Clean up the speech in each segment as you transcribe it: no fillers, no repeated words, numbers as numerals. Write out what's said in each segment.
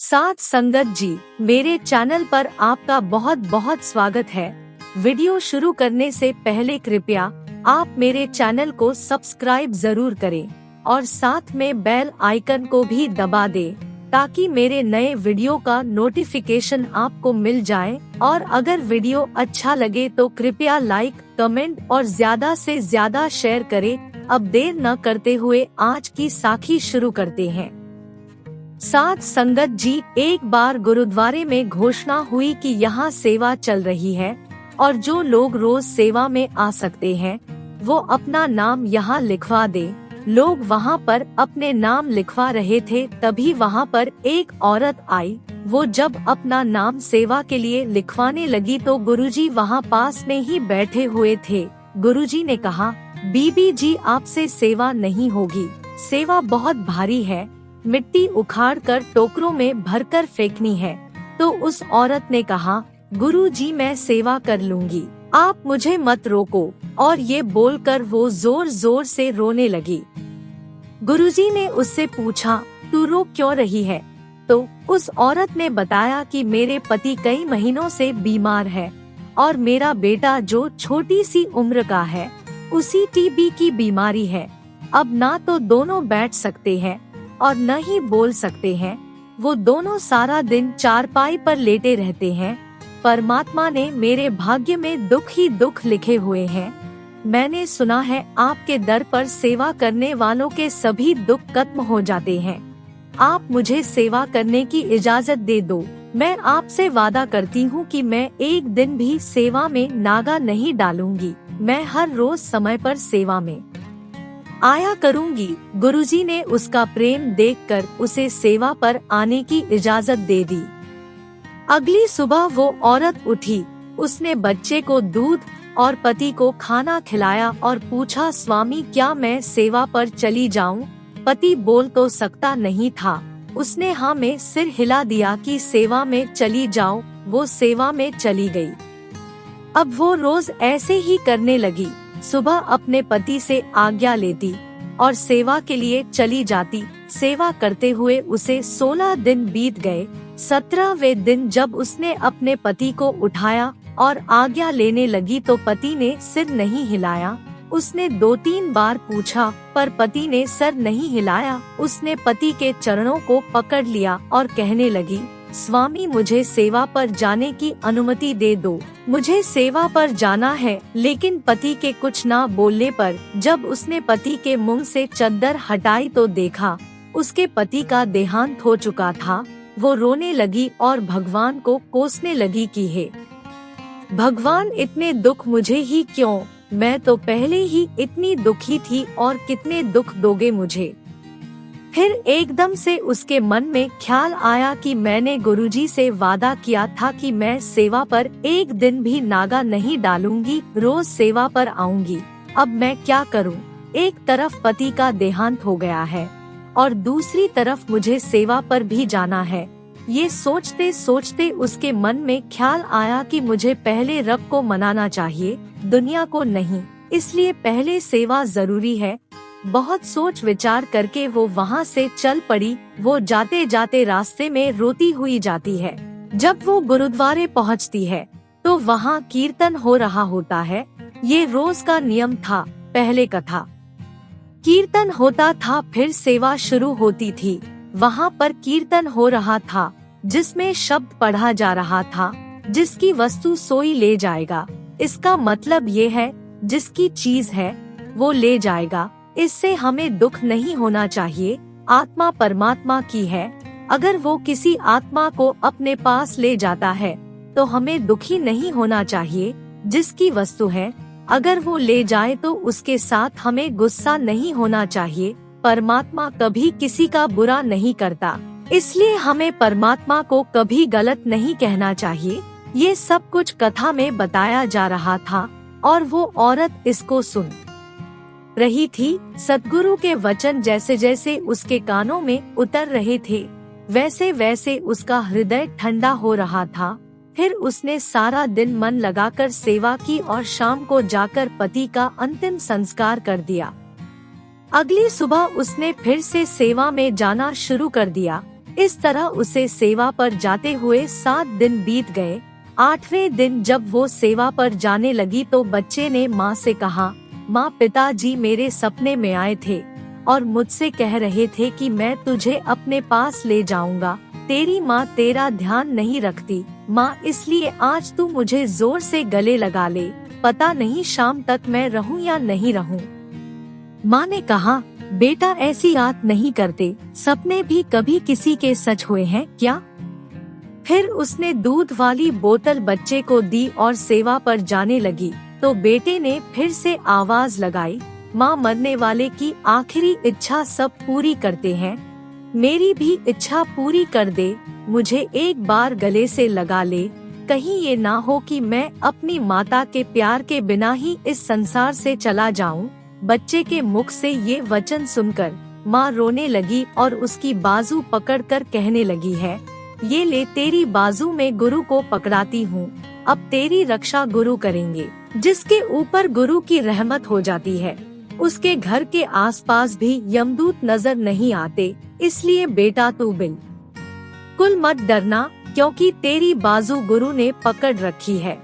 साथ संगत जी, मेरे चैनल पर आपका बहुत बहुत स्वागत है। वीडियो शुरू करने से पहले कृपया आप मेरे चैनल को सब्सक्राइब जरूर करें और साथ में बेल आइकन को भी दबा दें ताकि मेरे नए वीडियो का नोटिफिकेशन आपको मिल जाए। और अगर वीडियो अच्छा लगे तो कृपया लाइक, कमेंट और ज्यादा से ज्यादा शेयर करें। अब देर न करते हुए आज की साखी शुरू करते हैं। साथ संगत जी, एक बार गुरुद्वारे में घोषणा हुई कि यहाँ सेवा चल रही है और जो लोग रोज सेवा में आ सकते हैं वो अपना नाम यहाँ लिखवा दे। लोग वहाँ पर अपने नाम लिखवा रहे थे, तभी वहाँ पर एक औरत आई। वो जब अपना नाम सेवा के लिए लिखवाने लगी तो गुरुजी वहाँ पास में ही बैठे हुए थे। गुरुजी ने कहा, बीबी जी आपसे सेवा नहीं होगी, सेवा बहुत भारी है, मिट्टी उखाड़ कर टोकरों में भरकर फेंकनी है। तो उस औरत ने कहा, गुरुजी मैं सेवा कर लूंगी, आप मुझे मत रोको। और ये बोलकर वो जोर जोर से रोने लगी। गुरुजी ने उससे पूछा, तू रो क्यों रही है? तो उस औरत ने बताया कि मेरे पति कई महीनों से बीमार है और मेरा बेटा जो छोटी सी उम्र का है उसी टीबी की बीमारी है। अब ना तो दोनों बैठ सकते हैं और न ही बोल सकते हैं। वो दोनों सारा दिन चारपाई पर लेटे रहते हैं। परमात्मा ने मेरे भाग्य में दुख ही दुख लिखे हुए हैं। मैंने सुना है आपके दर पर सेवा करने वालों के सभी दुख खत्म हो जाते हैं। आप मुझे सेवा करने की इजाजत दे दो। मैं आपसे वादा करती हूँ कि मैं एक दिन भी सेवा में नागा नहीं डालूंगी। मैं हर रोज समय पर सेवा में आया करूंगी। गुरुजी ने उसका प्रेम देखकर उसे सेवा पर आने की इजाजत दे दी। अगली सुबह वो औरत उठी। उसने बच्चे को दूध और पति को खाना खिलाया और पूछा, स्वामी क्या मैं सेवा पर चली जाऊं? पति बोल तो सकता नहीं था। उसने हाँ में सिर हिला दिया कि सेवा में चली जाओ। वो सेवा में चली गई। अब वो रोज ऐसे ही करने लगी। सुबह अपने पति से आज्ञा लेती और सेवा के लिए चली जाती। सेवा करते हुए उसे 16 दिन बीत गए। 17वें दिन जब उसने अपने पति को उठाया और आज्ञा लेने लगी तो पति ने सिर नहीं हिलाया। उसने 2-3 बार पूछा पर पति ने सर नहीं हिलाया। उसने पति के चरणों को पकड़ लिया और कहने लगी, स्वामी मुझे सेवा पर जाने की अनुमति दे दो। मुझे सेवा पर जाना है। लेकिन पति के कुछ ना बोलने पर जब उसने पति के मुंह से चद्दर हटाई तो देखा उसके पति का देहांत हो चुका था। वो रोने लगी और भगवान को कोसने लगी कि हे भगवान, इतने दुख मुझे ही क्यों? मैं तो पहले ही इतनी दुखी थी और कितने दुख दोगे मुझे? फिर एकदम से उसके मन में ख्याल आया कि मैंने गुरुजी से वादा किया था कि मैं सेवा पर एक दिन भी नागा नहीं डालूंगी, रोज सेवा पर आऊंगी। अब मैं क्या करूं? एक तरफ पति का देहांत हो गया है और दूसरी तरफ मुझे सेवा पर भी जाना है। ये सोचते सोचते उसके मन में ख्याल आया कि मुझे पहले रब को मनाना चाहिए, दुनिया को नहीं। इसलिए पहले सेवा जरूरी है। बहुत सोच विचार करके वो वहाँ से चल पड़ी। वो जाते जाते रास्ते में रोती हुई जाती है। जब वो गुरुद्वारे पहुँचती है तो वहाँ कीर्तन हो रहा होता है। ये रोज का नियम था। पहले कथा कीर्तन होता था, फिर सेवा शुरू होती थी। वहाँ पर कीर्तन हो रहा था जिसमें शब्द पढ़ा जा रहा था, जिसकी वस्तु सोई ले जाएगा। इसका मतलब ये है जिसकी चीज है वो ले जाएगा। इससे हमें दुख नहीं होना चाहिए। आत्मा परमात्मा की है। अगर वो किसी आत्मा को अपने पास ले जाता है तो हमें दुखी नहीं होना चाहिए। जिसकी वस्तु है अगर वो ले जाए तो उसके साथ हमें गुस्सा नहीं होना चाहिए। परमात्मा कभी किसी का बुरा नहीं करता, इसलिए हमें परमात्मा को कभी गलत नहीं कहना चाहिए। ये सब कुछ कथा में बताया जा रहा था और वो औरत इसको सुन रही थी। सद्गुरु के वचन जैसे जैसे उसके कानों में उतर रहे थे वैसे वैसे उसका हृदय ठंडा हो रहा था। फिर उसने सारा दिन मन लगाकर सेवा की और शाम को जाकर पति का अंतिम संस्कार कर दिया। अगली सुबह उसने फिर से सेवा में जाना शुरू कर दिया। इस तरह उसे सेवा पर जाते हुए 7 दिन बीत गए। 8वें दिन जब वो सेवा पर जाने लगी तो बच्चे ने माँ से कहा, माँ, पिताजी मेरे सपने में आए थे और मुझसे कह रहे थे कि मैं तुझे अपने पास ले जाऊंगा। तेरी माँ तेरा ध्यान नहीं रखती माँ, इसलिए आज तू मुझे जोर से गले लगा ले, पता नहीं शाम तक मैं रहूं या नहीं रहूं। माँ ने कहा, बेटा ऐसी बात नहीं करते, सपने भी कभी किसी के सच हुए हैं क्या? फिर उसने दूध वाली बोतल बच्चे को दी और सेवा पर जाने लगी तो बेटे ने फिर से आवाज लगाई, माँ, मरने वाले की आखिरी इच्छा सब पूरी करते हैं, मेरी भी इच्छा पूरी कर दे, मुझे एक बार गले से लगा ले, कहीं ये ना हो कि मैं अपनी माता के प्यार के बिना ही इस संसार से चला जाऊं। बच्चे के मुख से ये वचन सुनकर माँ रोने लगी और उसकी बाजू पकड़कर कहने लगी है, ये ले तेरी बाजू में गुरु को पकड़ाती हूँ, अब तेरी रक्षा गुरु करेंगे। जिसके ऊपर गुरु की रहमत हो जाती है उसके घर के आसपास भी यमदूत नजर नहीं आते, इसलिए बेटा तू बिल्कुल मत डरना, क्योंकि तेरी बाजू गुरु ने पकड़ रखी है।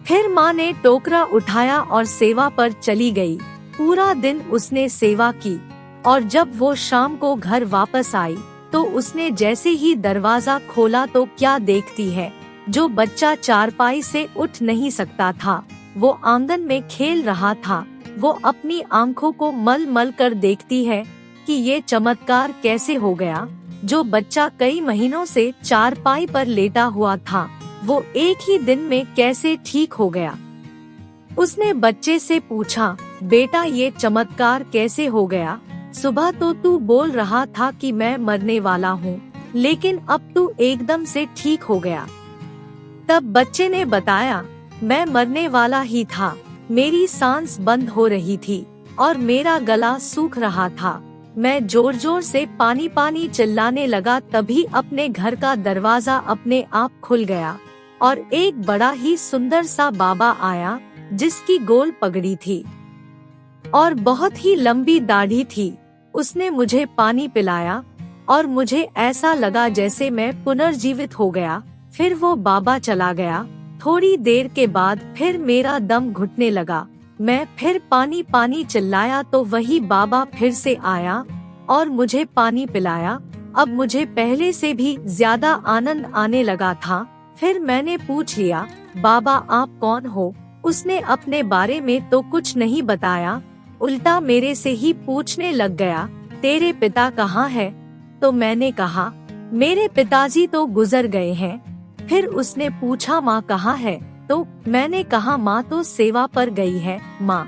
फिर माँ ने टोकरा उठाया और सेवा पर चली गई। पूरा दिन उसने सेवा की और जब वो शाम को घर वापस आई तो उसने जैसे ही दरवाजा खोला तो क्या देखती है, जो बच्चा चारपाई से उठ नहीं सकता था वो आंगन में खेल रहा था। वो अपनी आंखों को मल मल कर देखती है कि ये चमत्कार कैसे हो गया। जो बच्चा कई महीनों से चारपाई पर लेटा हुआ था वो एक ही दिन में कैसे ठीक हो गया। उसने बच्चे से पूछा, बेटा ये चमत्कार कैसे हो गया? सुबह तो तू बोल रहा था कि मैं मरने वाला हूँ, लेकिन अब तू एकदम से ठीक हो गया। तब बच्चे ने बताया, मैं मरने वाला ही था, मेरी सांस बंद हो रही थी और मेरा गला सूख रहा था। मैं जोर जोर से पानी पानी चिल्लाने लगा, तभी अपने घर का दरवाजा अपने आप खुल गया और एक बड़ा ही सुंदर सा बाबा आया जिसकी गोल पगड़ी थी और बहुत ही लंबी दाढ़ी थी। उसने मुझे पानी पिलाया और मुझे ऐसा लगा जैसे मैं पुनर्जीवित हो गया। फिर वो बाबा चला गया। थोड़ी देर के बाद फिर मेरा दम घुटने लगा। मैं फिर पानी पानी चिल्लाया तो वही बाबा फिर से आया और मुझे पानी पिलाया। अब मुझे पहले से भी ज्यादा आनंद आने लगा था। फिर मैंने पूछ लिया, बाबा आप कौन हो? उसने अपने बारे में तो कुछ नहीं बताया, उल्टा मेरे से ही पूछने लग गया, तेरे पिता कहाँ है? तो मैंने कहा, मेरे पिताजी तो गुजर गए हैं। फिर उसने पूछा, माँ कहाँ है? तो मैंने कहा, माँ तो सेवा पर गई है, माँ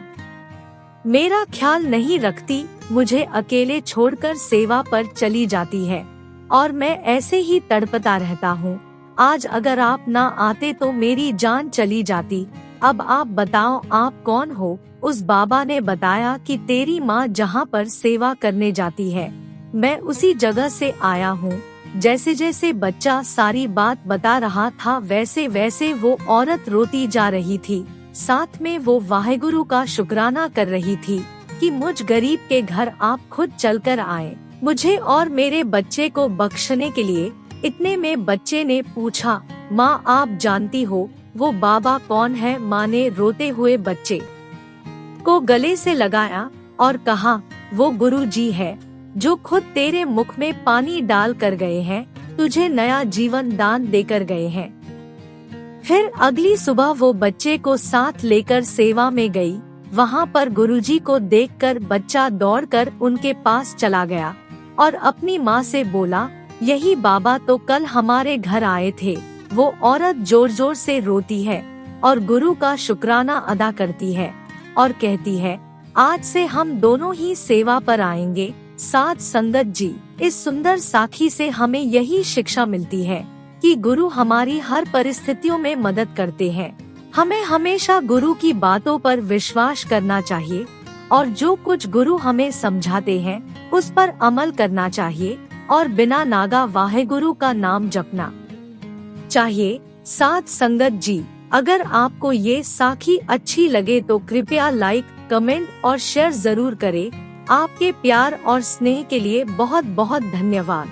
मेरा ख्याल नहीं रखती, मुझे अकेले छोड़कर सेवा पर चली जाती है और मैं ऐसे ही तड़पता रहता हूँ। आज अगर आप ना आते तो मेरी जान चली जाती। अब आप बताओ आप कौन हो? उस बाबा ने बताया कि तेरी माँ जहाँ पर सेवा करने जाती है मैं उसी जगह से आया हूँ। जैसे जैसे बच्चा सारी बात बता रहा था वैसे वैसे वो औरत रोती जा रही थी। साथ में वो वाहेगुरु का शुक्राना कर रही थी कि मुझ गरीब के घर आप खुद चलकर आए, मुझे और मेरे बच्चे को बख्शने के लिए। इतने में बच्चे ने पूछा, माँ आप जानती हो वो बाबा कौन है? माँ ने रोते हुए बच्चे को गले से लगाया और कहा, वो गुरुजी है जो खुद तेरे मुख में पानी डाल कर गए हैं, तुझे नया जीवन दान देकर गए हैं। फिर अगली सुबह वो बच्चे को साथ लेकर सेवा में गई। वहाँ पर गुरुजी को देखकर बच्चा दौड़कर उनके पास चला गया और अपनी माँ से बोला, यही बाबा तो कल हमारे घर आए थे। वो औरत जोर जोर से रोती है और गुरु का शुक्राना अदा करती है और कहती है, आज से हम दोनों ही सेवा पर आएंगे। साथ संगत जी, इस सुंदर साखी से हमें यही शिक्षा मिलती है कि गुरु हमारी हर परिस्थितियों में मदद करते हैं। हमें हमेशा गुरु की बातों पर विश्वास करना चाहिए और जो कुछ गुरु हमें समझाते हैं उस पर अमल करना चाहिए और बिना नागा वाहेगुरु का नाम जपना चाहिए। साथ संगत जी, अगर आपको ये साखी अच्छी लगे तो कृपया लाइक, कमेंट और शेयर जरूर करें। आपके प्यार और स्नेह के लिए बहुत बहुत धन्यवाद।